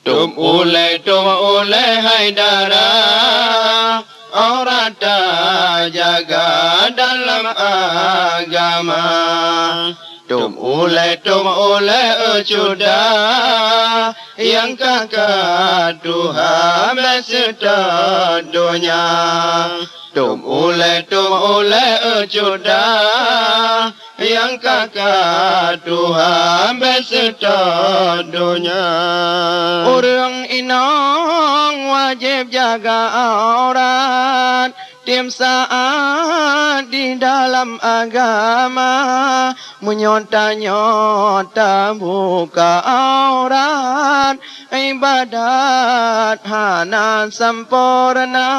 Tum ule haidara Aurata jaga dalam agama Tum ule ucuda Yang kakak Tuhan beserta dunia Tum ule ucuda Yang kakak Tuhan beserta dunia Orang inong wajib jaga aurat Tiap saat di dalam agama Menyota-nyota buka aurat Ibadat hana sempurna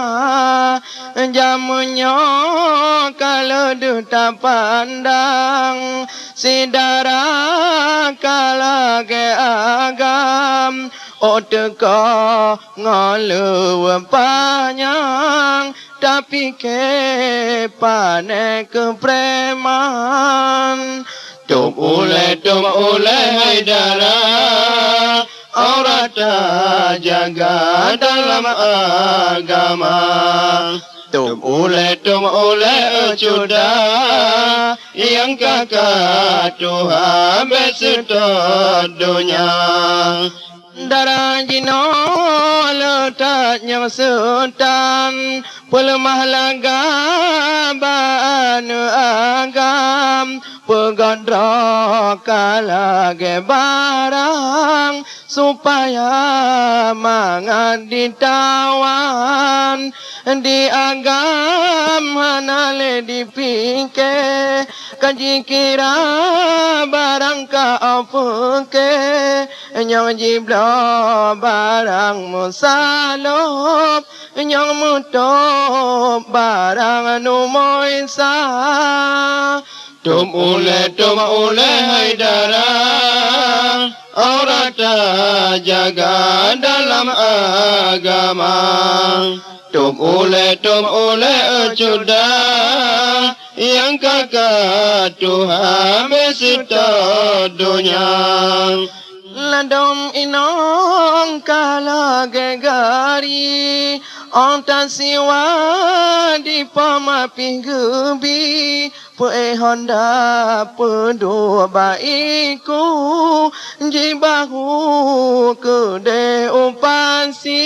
Jamunya kalau duta pandang Sidara kalau ke agam Oteka ngalu panjang Tapi ke pane ke preman Tum ule haidara Aurata jaga dalam agama Tum ule cuda Yang kakak Tuhan beserta dunia Darah jino letaknya sultan Pelemah laga banu agam Pegodrok lagi barang Supaya mangat ditawan Di agam hanale dipikir Kaji kira barang kau peke Nyong jiblo barang musalop Nyong mutop barang numoisa Tum ule haidara Aurata jaga dalam agama Tum ule cuda Yang kakak Tuhan beserta dunia Ladom inong kala gegari Onta siwa di pamapi gebi Pue honda pedua baiku Jibahu kede upasi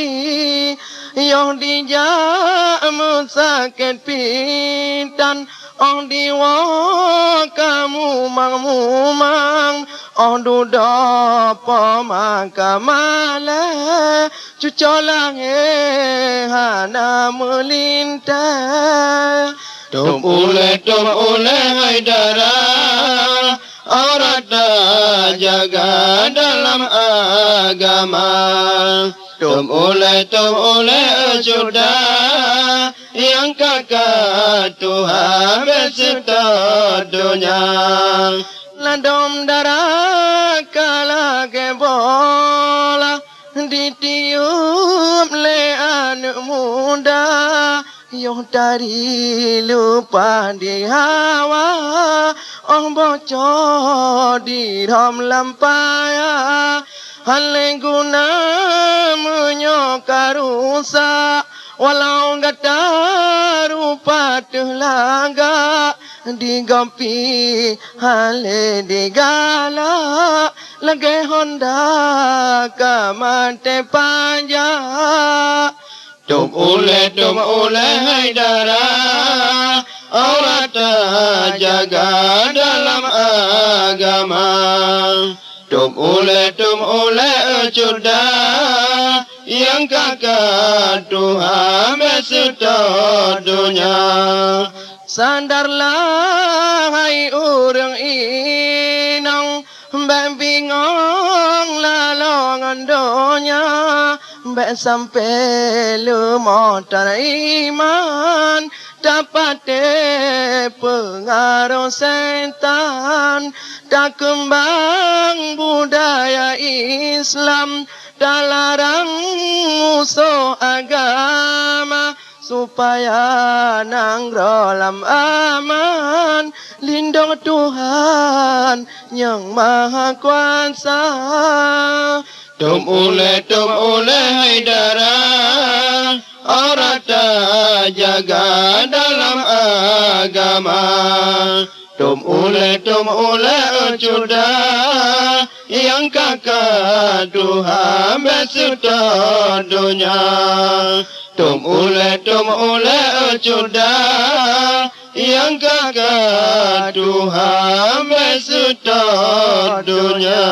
Yang dijamu sakit pitan Ong diwa kamu mang Ong duda pemakamale Cucolange hana melintas Tum ule haidara Aurata jaga dalam agama Tum ule cuda Yang kakak Tuhan beserta dunia Ladom darah kala bola Ditiup le anak muda Yang dari lupa di hawa Ong bocor di rom lampaya Hale guna menyokar rusak Walau gata rupa telaga Digampi hale digala Lagi honda kamante panja Tum ule haidara Aurata jaga dalam agama Tum ule cuda Yang kakak Tuhan beserta dunia Sandarlah hai orang inang Bingong lalongan donya Mbak sampai lumotar iman Dapat pengaruh setan Tak kembang budaya Islam Tak larang musuh agama Supaya nanggrolam aman Lindung Tuhan yang Maha Kuasa Tum ule Haidara, orang terjaga dalam agama. Tum ule ucuda, yang kakak Tuhan besuta dunia. Tum ule ucuda, yang kakak Tuhan besuta dunia.